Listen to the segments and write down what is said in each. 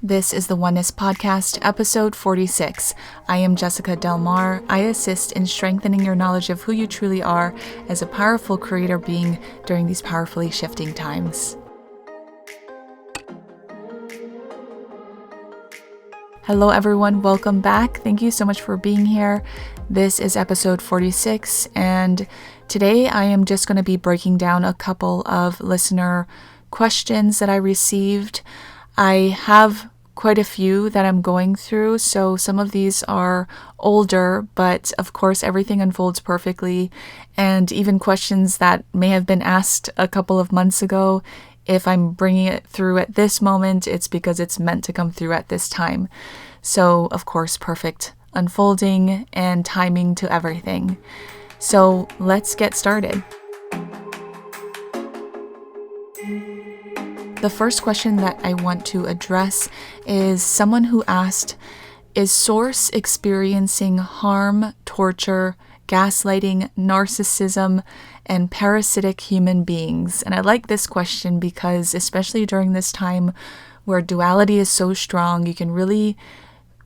This is the Oneness Podcast, episode 46. I am Jessica Delmar. I assist in strengthening your knowledge of who you truly are as a powerful creator being during these powerfully shifting times. Hello everyone, welcome back. Thank you so much for being here. This is episode 46, and today I am just going to be breaking down a couple of listener questions that I received. I have quite a few that I'm going through, so some of these are older, but of course everything unfolds perfectly, and even questions that may have been asked a couple of months ago, if I'm bringing it through at this moment, it's because it's meant to come through at this time. So, of course, perfect unfolding and timing to everything. So let's get started. The first question that I want to address is someone who asked, is Source experiencing harm, torture, gaslighting, narcissism, and parasitic human beings? And I like this question because, especially during this time where duality is so strong, you can really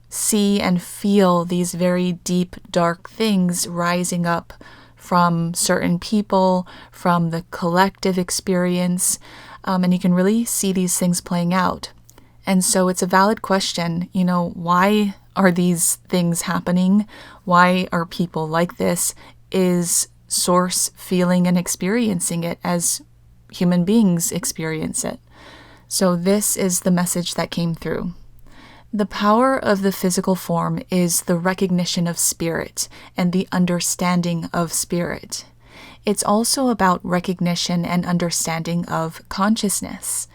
see and feel these very deep, dark things rising up from certain people, from the collective experience, and you can really see these things playing out. And so it's a valid question, why are these things happening? Why are people like this? Is Source feeling and experiencing it as human beings experience it? So this is the message that came through. The power of the physical form is the recognition of spirit and the understanding of spirit. It's also about recognition and understanding of consciousness.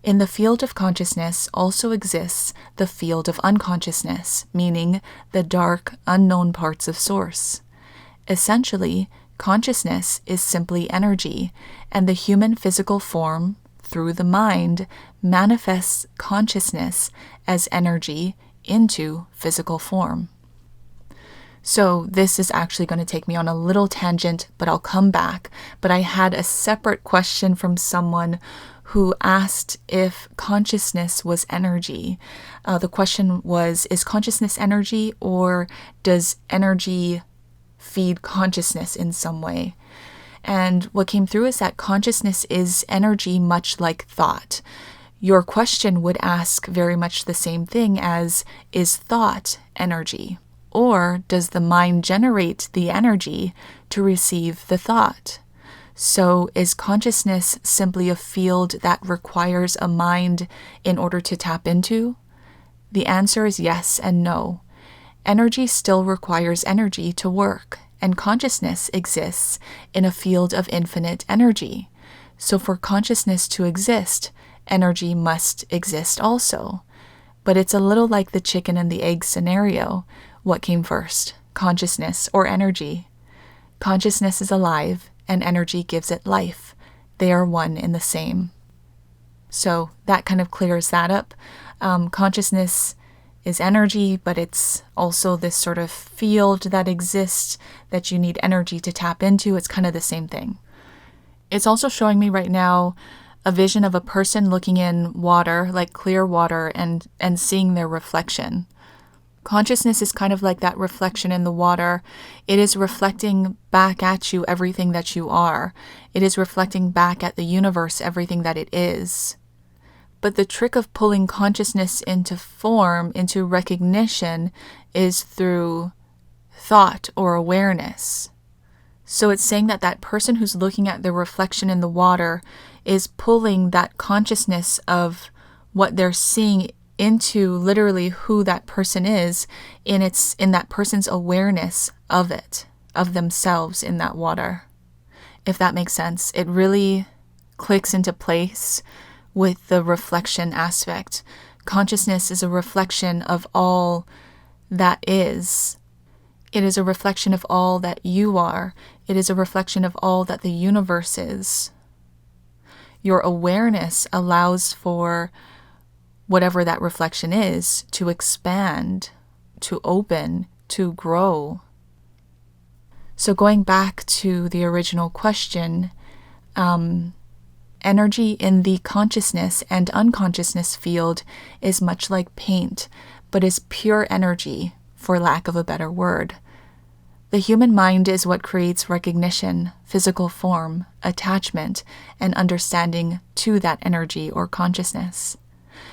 In the field of consciousness also exists the field of unconsciousness, meaning the dark, unknown parts of Source. Essentially, consciousness is simply energy, and the human physical form, through the mind, manifests consciousness as energy into physical form. So this is actually going to take me on a little tangent, but I'll come back. But I had a separate question from someone who asked if consciousness was energy. The question was, is consciousness energy, or does energy feed consciousness in some way? And what came through is that consciousness is energy, much like thought. Your question would ask very much the same thing as, is thought energy? Or does the mind generate the energy to receive the thought? So is consciousness simply a field that requires a mind in order to tap into? The answer is yes and no. Energy still requires energy to work, and consciousness exists in a field of infinite energy. So for consciousness to exist, energy must exist also. But it's a little like the chicken and the egg scenario. What came first, consciousness or energy? Consciousness is alive, and energy gives it life. They are one and the same. So that kind of clears that up. Consciousness is energy, but it's also this sort of field that exists that you need energy to tap into. It's kind of the same thing. It's also showing me right now a vision of a person looking in water, like clear water, and seeing their reflection. Consciousness is kind of like that reflection in the water. It is reflecting back at you everything that you are. It is reflecting back at the universe everything that it is. But the trick of pulling consciousness into form, into recognition, is through thought or awareness. So it's saying that that person who's looking at the reflection in the water is pulling that consciousness of what they're seeing into literally who that person is, in that person's awareness of it, of themselves in that water. If that makes sense, it really clicks into place with the reflection aspect. Consciousness is a reflection of all that is. It is a reflection of all that you are. It is a reflection of all that the universe is. Your awareness allows for whatever that reflection is to expand, to open, to grow. So going back to the original question, Energy in the consciousness and unconsciousness field is much like paint, but is pure energy, for lack of a better word. The human mind is what creates recognition, physical form, attachment, and understanding to that energy or consciousness.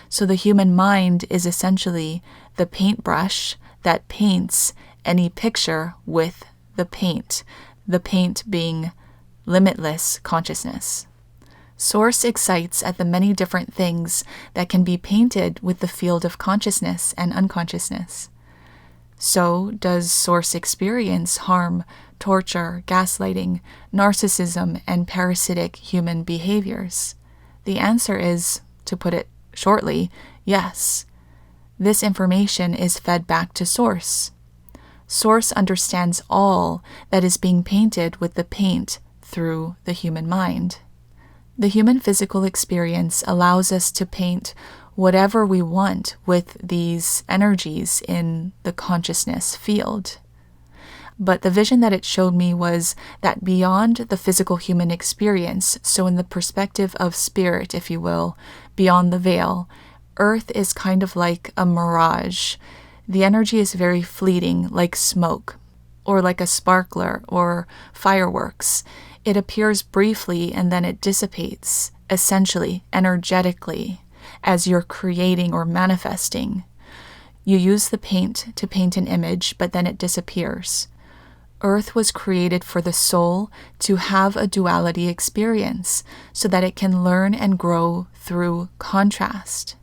So the human mind is essentially the paintbrush that paints any picture with the paint being limitless consciousness. Source excites at the many different things that can be painted with the field of consciousness and unconsciousness. So does Source experience harm, torture, gaslighting, narcissism, and parasitic human behaviors? The answer is, to put it shortly, yes. This information is fed back to Source. Source understands all that is being painted with the paint through the human mind. The human physical experience allows us to paint whatever we want with these energies in the consciousness field. But the vision that it showed me was that beyond the physical human experience, so in the perspective of spirit, if you will, beyond the veil, Earth is kind of like a mirage. The energy is very fleeting, like smoke, or like a sparkler, or fireworks. It appears briefly and then it dissipates, essentially, energetically, as you're creating or manifesting. You use the paint to paint an image, but then it disappears. Earth was created for the soul to have a duality experience so that it can learn and grow through contrast.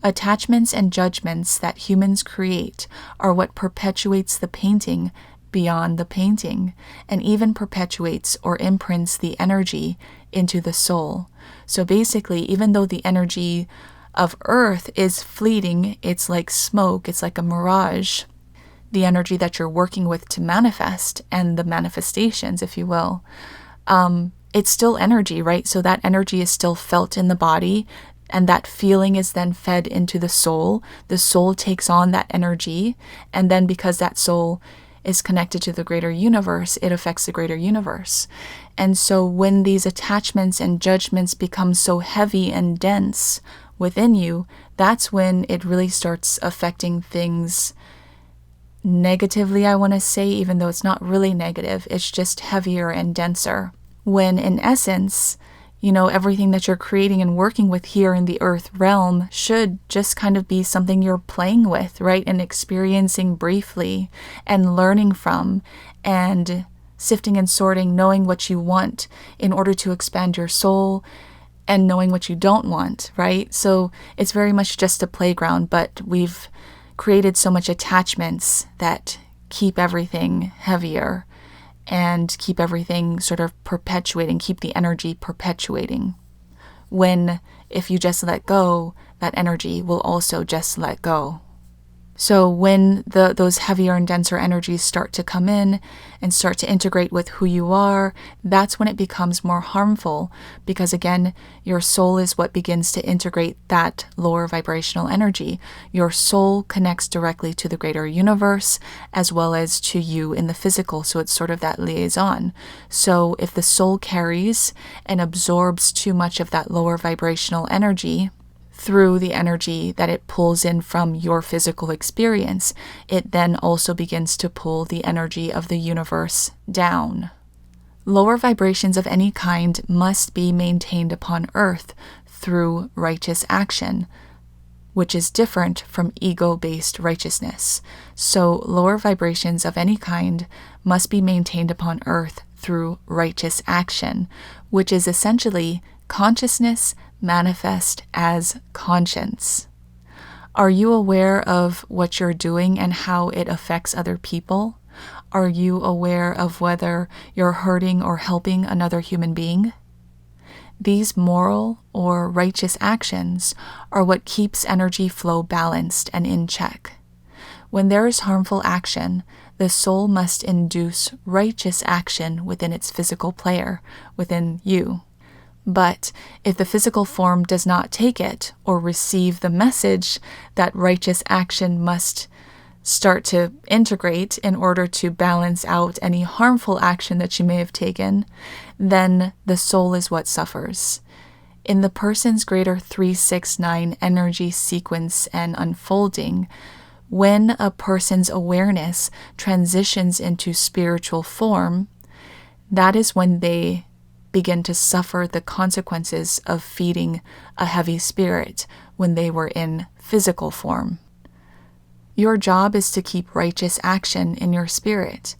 Attachments and judgments that humans create are what perpetuates the painting beyond the painting, and even perpetuates or imprints the energy into the soul. So basically, even though the energy of Earth is fleeting, it's like smoke, it's like a mirage, the energy that you're working with to manifest and the manifestations, if you will, it's still energy, right? So that energy is still felt in the body, and that feeling is then fed into the soul. The soul takes on that energy, and then because that soul is connected to the greater universe, it affects the greater universe. And so when these attachments and judgments become so heavy and dense within you, that's when it really starts affecting things negatively, I want to say, even though it's not really negative, it's just heavier and denser. When in essence, everything that you're creating and working with here in the earth realm should just kind of be something you're playing with, right? And experiencing briefly and learning from and sifting and sorting, knowing what you want in order to expand your soul and knowing what you don't want, right? So it's very much just a playground, but we've created so much attachments that keep everything heavier and keep everything sort of perpetuating, keep the energy perpetuating. When, if you just let go, that energy will also just let go. So when those heavier and denser energies start to come in and start to integrate with who you are, that's when it becomes more harmful, because again, your soul is what begins to integrate that lower vibrational energy. Your soul connects directly to the greater universe as well as to you in the physical, so it's sort of that liaison. So if the soul carries and absorbs too much of that lower vibrational energy, through the energy that it pulls in from your physical experience, it then also begins to pull the energy of the universe down. Lower vibrations of any kind must be maintained upon earth through righteous action, which is different from ego-based righteousness. So lower vibrations of any kind must be maintained upon earth through righteous action, which is essentially consciousness manifest as conscience. Are you aware of what you're doing and how it affects other people? Are you aware of whether you're hurting or helping another human being? These moral or righteous actions are what keeps energy flow balanced and in check. When there is harmful action, the soul must induce righteous action within its physical player, within you. But if the physical form does not take it or receive the message that righteous action must start to integrate in order to balance out any harmful action that you may have taken, then the soul is what suffers. In the person's greater 369 energy sequence and unfolding, when a person's awareness transitions into spiritual form, that is when they begin to suffer the consequences of feeding a heavy spirit when they were in physical form. Your job is to keep righteous action in your spirit,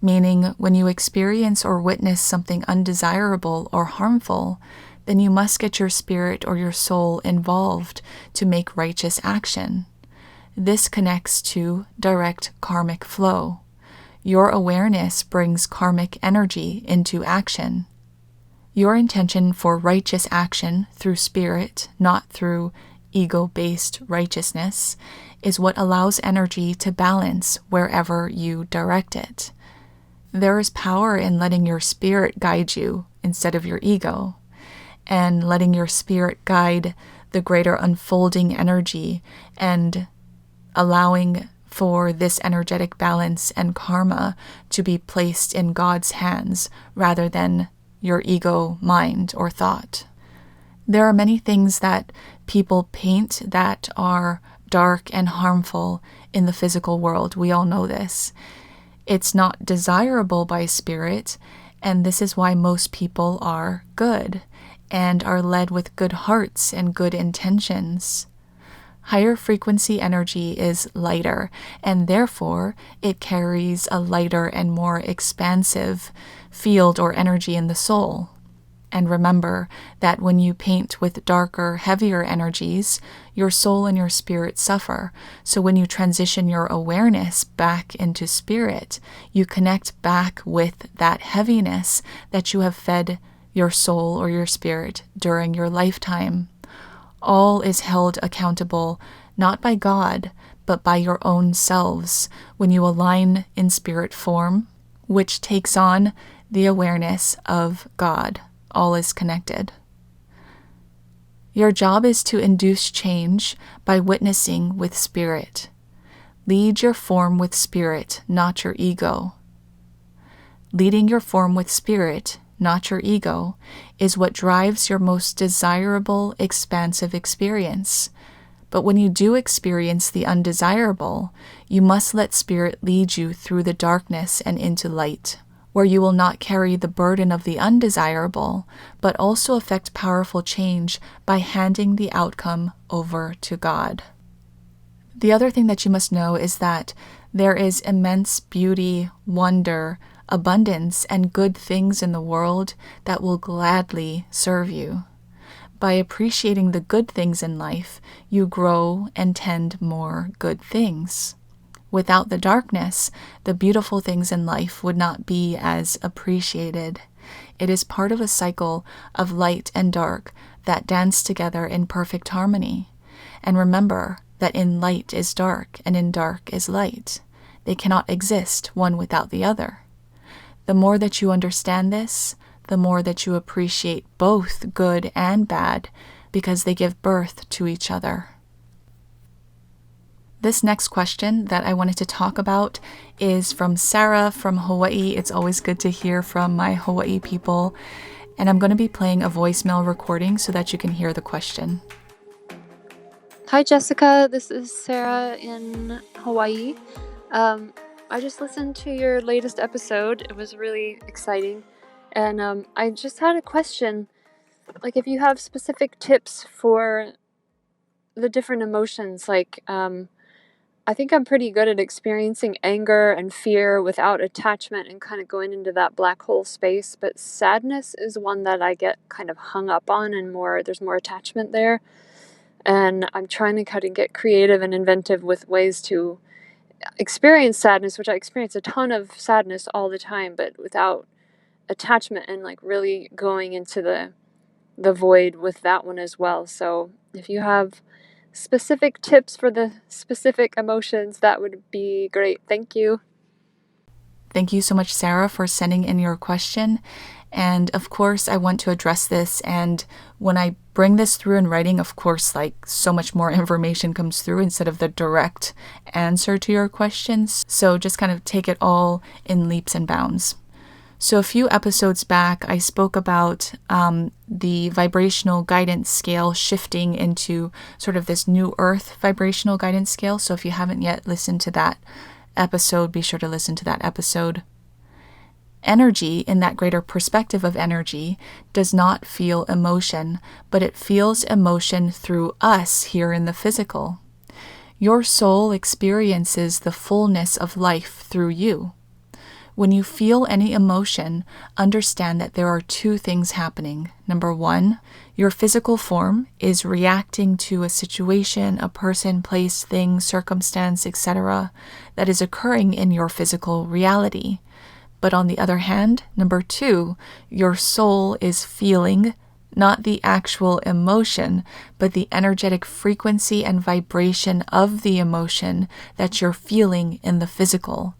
meaning when you experience or witness something undesirable or harmful, then you must get your spirit or your soul involved to make righteous action. This connects to direct karmic flow. Your awareness brings karmic energy into action. Your intention for righteous action through spirit, not through ego-based righteousness, is what allows energy to balance wherever you direct it. There is power in letting your spirit guide you instead of your ego, and letting your spirit guide the greater unfolding energy and allowing for this energetic balance and karma to be placed in God's hands rather than your ego, mind, or thought. There are many things that people paint that are dark and harmful in the physical world. We all know this. It's not desirable by spirit, and this is why most people are good and are led with good hearts and good intentions. Higher frequency energy is lighter, and therefore it carries a lighter and more expansive field or energy in the soul. And remember that when you paint with darker, heavier energies, your soul and your spirit suffer. So when you transition your awareness back into spirit, you connect back with that heaviness that you have fed your soul or your spirit during your lifetime. All is held accountable not by God, but by your own selves when you align in spirit form, which takes on the awareness of God. All is connected. Your job is to induce change by witnessing with spirit. Lead your form with spirit, not your ego. Leading your form with spirit, not your ego, is what drives your most desirable, expansive experience. But when you do experience the undesirable, you must let spirit lead you through the darkness and into light, where you will not carry the burden of the undesirable, but also affect powerful change by handing the outcome over to God. The other thing that you must know is that there is immense beauty, wonder, abundance, and good things in the world that will gladly serve you. By appreciating the good things in life, you grow and tend more good things. Without the darkness, the beautiful things in life would not be as appreciated. It is part of a cycle of light and dark that dance together in perfect harmony. And remember that in light is dark and in dark is light. They cannot exist one without the other. The more that you understand this, the more that you appreciate both good and bad, because they give birth to each other. This next question that I wanted to talk about is from Sarah from Hawaii. It's always good to hear from my Hawaii people. And I'm going to be playing a voicemail recording so that you can hear the question. Hi, Jessica. This is Sarah in Hawaii. I just listened to your latest episode. It was really exciting. And I just had a question. Like, if you have specific tips for the different emotions, I think I'm pretty good at experiencing anger and fear without attachment and kind of going into that black hole space. But sadness is one that I get kind of hung up on, and there's more attachment there. And I'm trying to kind of get creative and inventive with ways to experience sadness, which I experience a ton of sadness all the time, but without attachment, and like really going into the void with that one as well. So if you have specific tips for the specific emotions, that would be great. Thank you. Thank you so much, Sarah, for sending in your question. And of course, I want to address this. And when I bring this through in writing, of course, like so much more information comes through instead of the direct answer to your questions. So just kind of take it all in leaps and bounds. So a few episodes back, I spoke about the vibrational guidance scale shifting into sort of this new earth vibrational guidance scale. So if you haven't yet listened to that episode, be sure to listen to that episode. Energy, in that greater perspective of energy, does not feel emotion, but it feels emotion through us here in the physical. Your soul experiences the fullness of life through you. When you feel any emotion, understand that there are two things happening. Number one, your physical form is reacting to a situation, a person, place, thing, circumstance, etc., that is occurring in your physical reality. But on the other hand, number two, your soul is feeling not the actual emotion, but the energetic frequency and vibration of the emotion that you're feeling in the physical.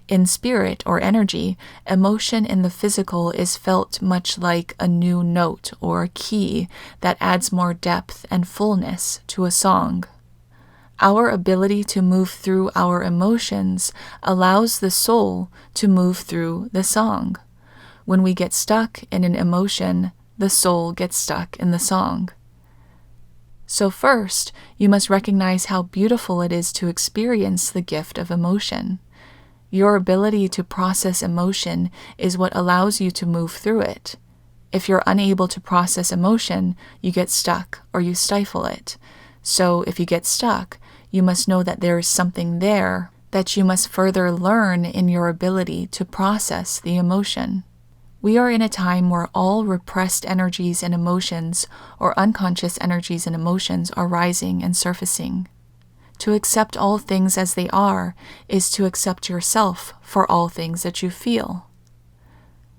In spirit or energy, emotion in the physical is felt much like a new note or a key that adds more depth and fullness to a song. Our ability to move through our emotions allows the soul to move through the song. When we get stuck in an emotion, the soul gets stuck in the song. So first, you must recognize how beautiful it is to experience the gift of emotion. Your ability to process emotion is what allows you to move through it. If you're unable to process emotion, you get stuck or you stifle it. So if you get stuck, you must know that there is something there that you must further learn in your ability to process the emotion. We are in a time where all repressed energies and emotions, or unconscious energies and emotions, are rising and surfacing. To accept all things as they are is to accept yourself for all things that you feel.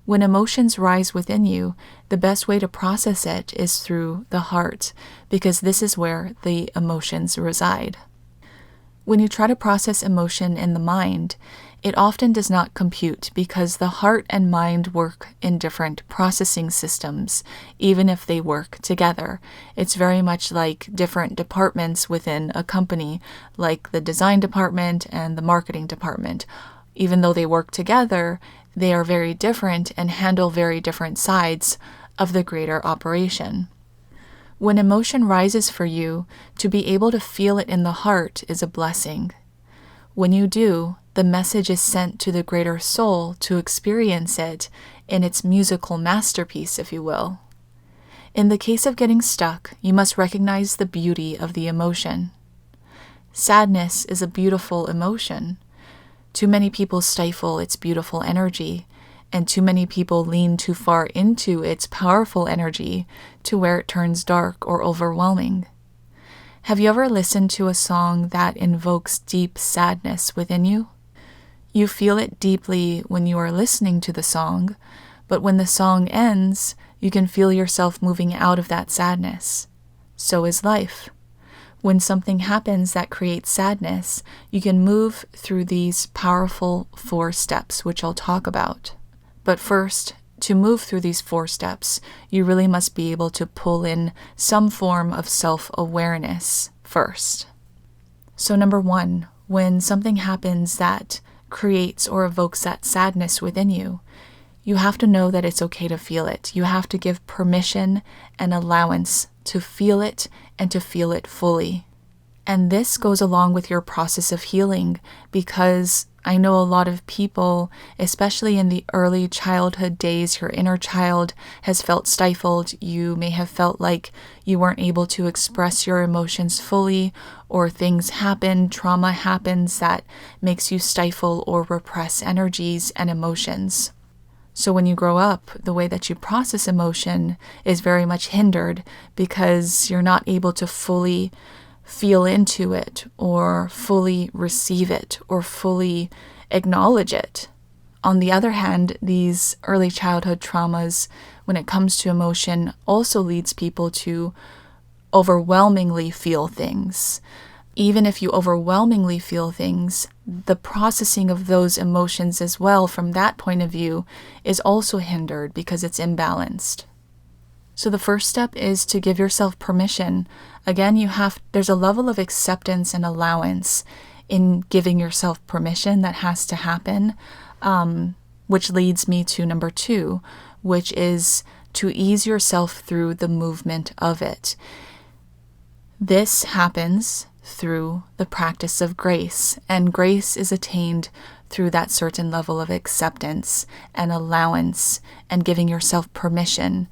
When emotions rise within you, the best way to process it is through the heart, because this is where the emotions reside. When you try to process emotion in the mind, it often does not compute because the heart and mind work in different processing systems, even if they work together. It's very much like different departments within a company, like the design department and the marketing department. Even though they work together, they are very different and handle very different sides of the greater operation. When emotion rises for you, to be able to feel it in the heart is a blessing. When you do, the message is sent to the greater soul to experience it in its musical masterpiece, if you will. In the case of getting stuck, you must recognize the beauty of the emotion. Sadness is a beautiful emotion. Too many people stifle its beautiful energy, and too many people lean too far into its powerful energy to where it turns dark or overwhelming. Have you ever listened to a song that invokes deep sadness within you? You feel it deeply when you are listening to the song, but when the song ends, you can feel yourself moving out of that sadness. So is life. When something happens that creates sadness, you can move through these powerful 4 steps, which I'll talk about. But first, to move through these 4 steps, you really must be able to pull in some form of self-awareness first. So number 1, when something happens that creates or evokes that sadness within you, you have to know that it's okay to feel it. You have to give permission and allowance to feel it and to feel it fully. And this goes along with your process of healing, because I know a lot of people, especially in the early childhood days, your inner child has felt stifled. You may have felt like you weren't able to express your emotions fully, or things happen, trauma happens that makes you stifle or repress energies and emotions. So when you grow up, the way that you process emotion is very much hindered because you're not able to fully feel into it or fully receive it or fully acknowledge it. On the other hand, these early childhood traumas, when it comes to emotion, also leads people to overwhelmingly feel things. Even if you overwhelmingly feel things, the processing of those emotions as well from that point of view is also hindered because it's imbalanced. So the first step is to give yourself permission. Again, there's a level of acceptance and allowance in giving yourself permission that has to happen, which leads me to number 2, which is to ease yourself through the movement of it. This happens through the practice of grace, and grace is attained through that certain level of acceptance and allowance and giving yourself permission.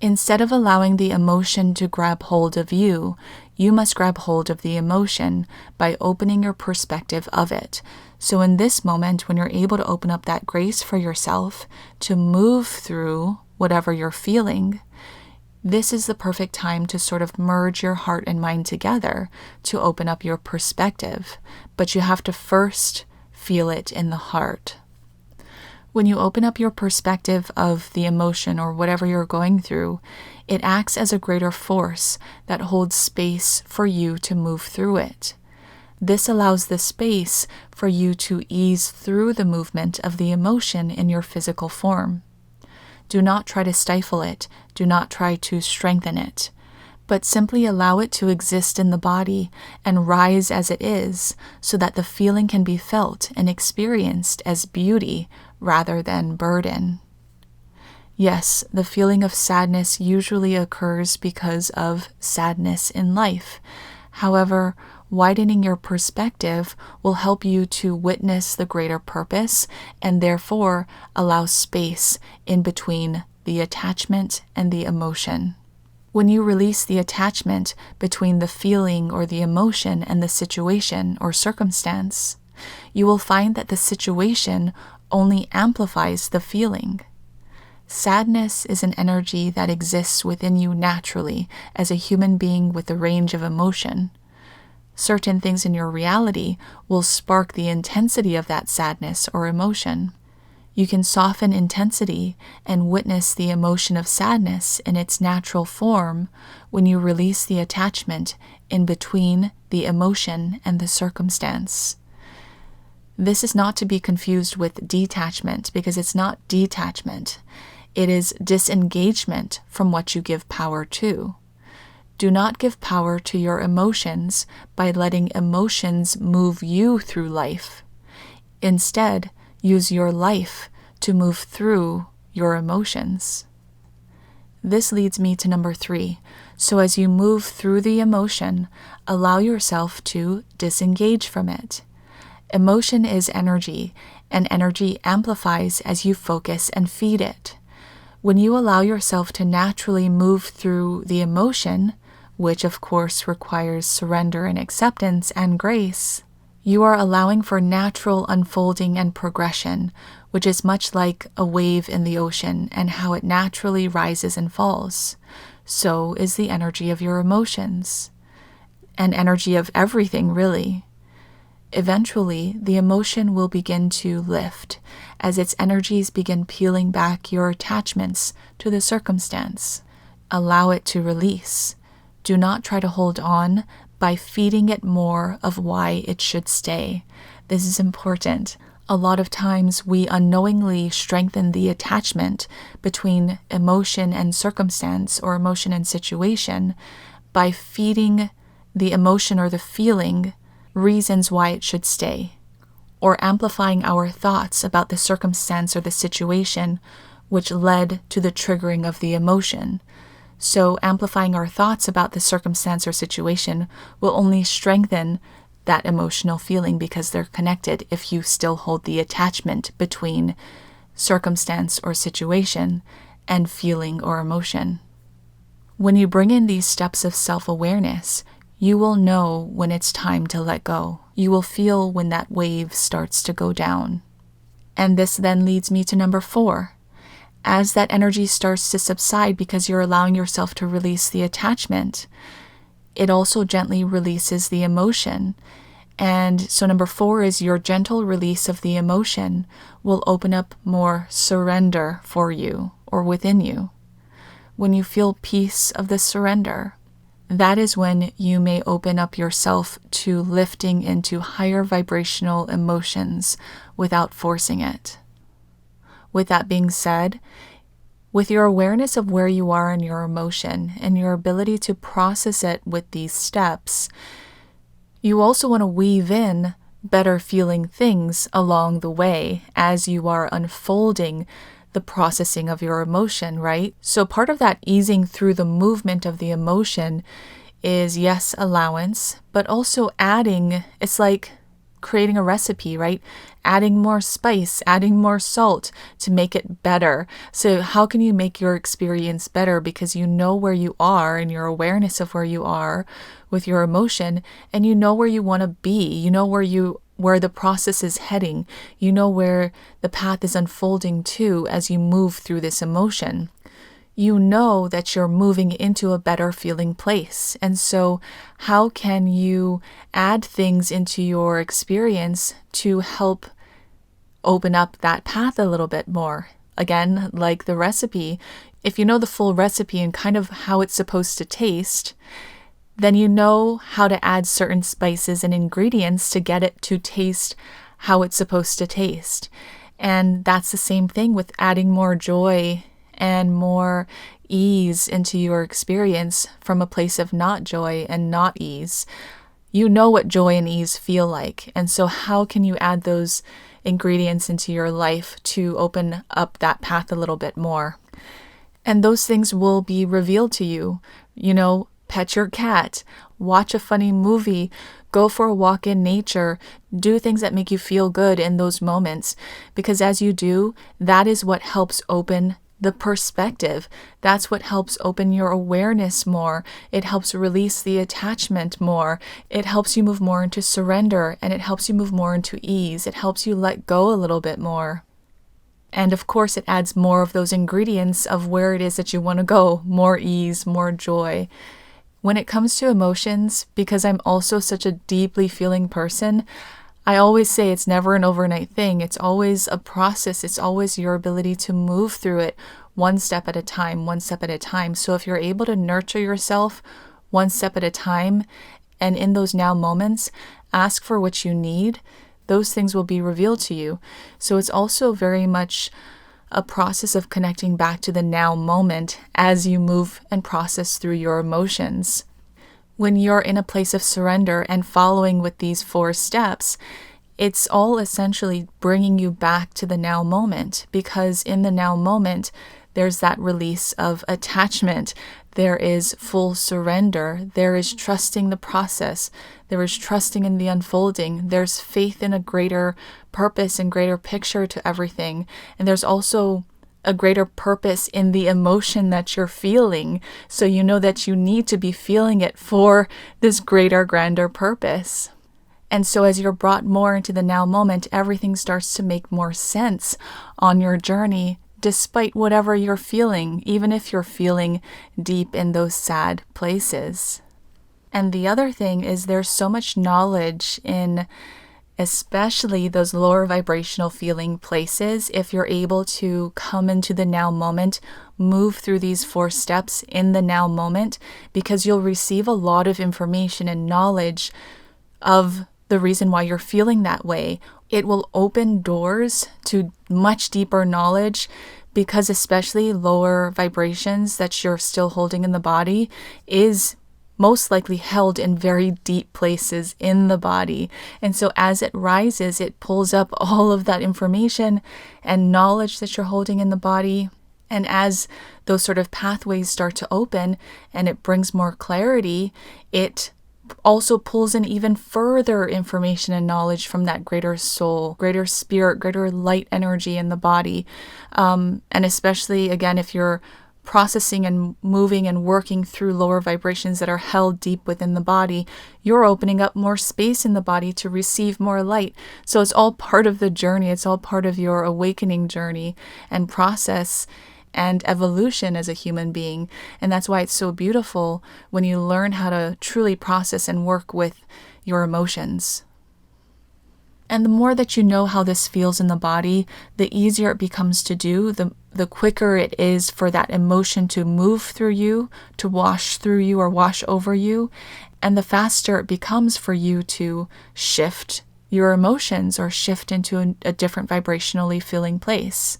Instead of allowing the emotion to grab hold of you, you must grab hold of the emotion by opening your perspective of it. So in this moment, when you're able to open up that grace for yourself to move through whatever you're feeling, this is the perfect time to sort of merge your heart and mind together to open up your perspective. But you have to first feel it in the heart. When you open up your perspective of the emotion or whatever you're going through, it acts as a greater force that holds space for you to move through it. This allows the space for you to ease through the movement of the emotion in your physical form. Do not try to stifle it. Do not try to strengthen it, but simply allow it to exist in the body and rise as it is so that the feeling can be felt and experienced as beauty rather than burden. Yes, the feeling of sadness usually occurs because of sadness in life. However, widening your perspective will help you to witness the greater purpose and therefore allow space in between the attachment and the emotion. When you release the attachment between the feeling or the emotion and the situation or circumstance, you will find that the situation only amplifies the feeling. Sadness is an energy that exists within you naturally as a human being with a range of emotion. Certain things in your reality will spark the intensity of that sadness or emotion. You can soften intensity and witness the emotion of sadness in its natural form when you release the attachment in between the emotion and the circumstance. This is not to be confused with detachment, because it's not detachment. It is disengagement from what you give power to. Do not give power to your emotions by letting emotions move you through life. Instead, use your life to move through your emotions. This leads me to number 3. So as you move through the emotion, allow yourself to disengage from it. Emotion is energy, and energy amplifies as you focus and feed it. When you allow yourself to naturally move through the emotion, which of course requires surrender and acceptance and grace, you are allowing for natural unfolding and progression, which is much like a wave in the ocean and how it naturally rises and falls. So is the energy of your emotions, and energy of everything really. Eventually, the emotion will begin to lift as its energies begin peeling back your attachments to the circumstance. Allow it to release. Do not try to hold on by feeding it more of why it should stay. This is important. A lot of times we unknowingly strengthen the attachment between emotion and circumstance or emotion and situation by feeding the emotion or the feeling reasons why it should stay, or amplifying our thoughts about the circumstance or the situation which led to the triggering of the emotion. So amplifying our thoughts about the circumstance or situation will only strengthen that emotional feeling because they're connected if you still hold the attachment between circumstance or situation and feeling or emotion. When you bring in these steps of self-awareness, you will know when it's time to let go. You will feel when that wave starts to go down. And this then leads me to number 4. As that energy starts to subside because you're allowing yourself to release the attachment, it also gently releases the emotion. And so number 4 is your gentle release of the emotion will open up more surrender for you or within you. When you feel peace of the surrender, that is when you may open up yourself to lifting into higher vibrational emotions without forcing it. With that being said, with your awareness of where you are in your emotion and your ability to process it with these steps, you also want to weave in better feeling things along the way as you are unfolding the processing of your emotion, right? So part of that easing through the movement of the emotion is, yes, allowance, but also adding, it's like creating a recipe, right? Adding more spice, adding more salt to make it better. So how can you make your experience better? Because you know where you are and your awareness of where you are with your emotion, and you know where you want to be. You know where the process is heading. You know where the path is unfolding to as you move through this emotion. You know that you're moving into a better feeling place. And so how can you add things into your experience to help open up that path a little bit more? Again, like the recipe, if you know the full recipe and kind of how it's supposed to taste, then you know how to add certain spices and ingredients to get it to taste how it's supposed to taste. And that's the same thing with adding more joy and more ease into your experience from a place of not joy and not ease. You know what joy and ease feel like. And so how can you add those ingredients into your life to open up that path a little bit more? And those things will be revealed to you. You know, pet your cat, watch a funny movie, go for a walk in nature, do things that make you feel good in those moments. Because as you do, that is what helps open the perspective. That's what helps open your awareness more. It helps release the attachment more. It helps you move more into surrender, and it helps you move more into ease. It helps you let go a little bit more. And of course, it adds more of those ingredients of where it is that you want to go, more ease, more joy. When it comes to emotions, because I'm also such a deeply feeling person, I always say it's never an overnight thing. It's always a process. It's always your ability to move through it one step at a time, one step at a time. So if you're able to nurture yourself one step at a time, and in those now moments, ask for what you need, those things will be revealed to you. So it's also very much a process of connecting back to the now moment as you move and process through your emotions. When you're in a place of surrender and following with these 4 steps, it's all essentially bringing you back to the now moment, because in the now moment, there's that release of attachment. There is full surrender. There is trusting the process. There is trusting in the unfolding. There's faith in a greater purpose and greater picture to everything. And there's also a greater purpose in the emotion that you're feeling. So you know that you need to be feeling it for this greater, grander purpose. And so as you're brought more into the now moment, everything starts to make more sense on your journey, despite whatever you're feeling, even if you're feeling deep in those sad places. And the other thing is there's so much knowledge in especially those lower vibrational feeling places. If you're able to come into the now moment, move through these 4 steps in the now moment, because you'll receive a lot of information and knowledge of the reason why you're feeling that way. It will open doors to much deeper knowledge, because especially lower vibrations that you're still holding in the body is most likely held in very deep places in the body. And so as it rises, it pulls up all of that information and knowledge that you're holding in the body. And as those sort of pathways start to open and it brings more clarity, it also pulls in even further information and knowledge from that greater soul, greater spirit, greater light energy in the body. And especially, again, if you're processing and moving and working through lower vibrations that are held deep within the body, you're opening up more space in the body to receive more light. So it's all part of the journey. It's all part of your awakening journey and process and evolution as a human being. And that's why it's so beautiful when you learn how to truly process and work with your emotions. And the more that you know how this feels in the body, the easier it becomes to do, the quicker it is for that emotion to move through you, to wash through you or wash over you, and the faster it becomes for you to shift your emotions or shift into a different vibrationally feeling place.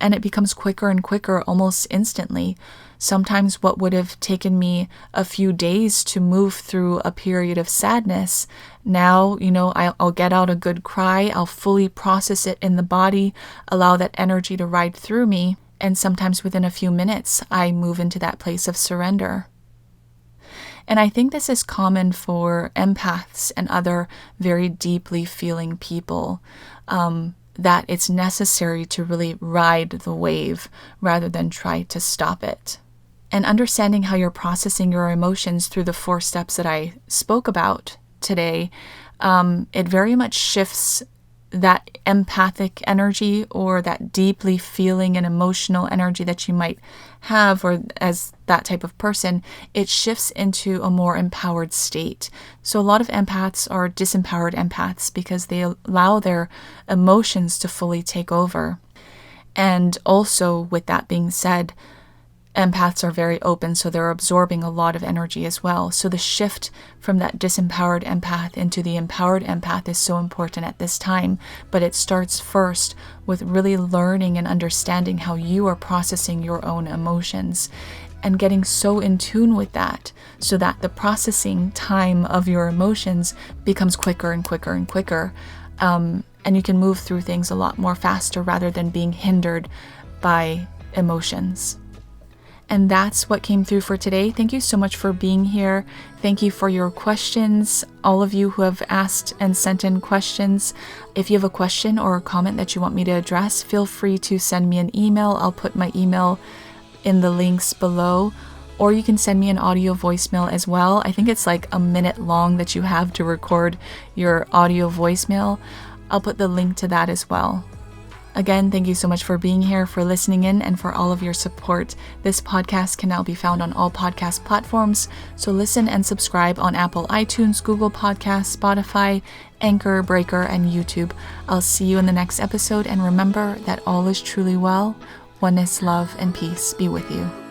And it becomes quicker and quicker almost instantly. Sometimes what would have taken me a few days to move through a period of sadness, now, I'll get out a good cry, I'll fully process it in the body, allow that energy to ride through me, and sometimes within a few minutes, I move into that place of surrender. And I think this is common for empaths and other very deeply feeling people, that it's necessary to really ride the wave rather than try to stop it. And understanding how you're processing your emotions through the 4 steps that I spoke about today, it very much shifts that empathic energy or that deeply feeling and emotional energy that you might have, or as that type of person, it shifts into a more empowered state. So a lot of empaths are disempowered empaths because they allow their emotions to fully take over. And also, with that being said, empaths are very open, so they're absorbing a lot of energy as well. So the shift from that disempowered empath into the empowered empath is so important at this time, but it starts first with really learning and understanding how you are processing your own emotions and getting so in tune with that so that the processing time of your emotions becomes quicker and quicker and quicker. And you can move through things a lot more faster rather than being hindered by emotions. And that's what came through for today. Thank you so much for being here. Thank you for your questions, all of you who have asked and sent in questions. If you have a question or a comment that you want me to address, feel free to send me an email. I'll put my email in the links below, or you can send me an audio voicemail as well. I think it's like a minute long that you have to record your audio voicemail. I'll put the link to that as well. Again, thank you so much for being here, for listening in, and for all of your support. This podcast can now be found on all podcast platforms, so listen and subscribe on Apple iTunes, Google Podcasts, Spotify, Anchor, Breaker, and YouTube. I'll see you in the next episode, and remember that all is truly well. Oneness, love, and peace be with you.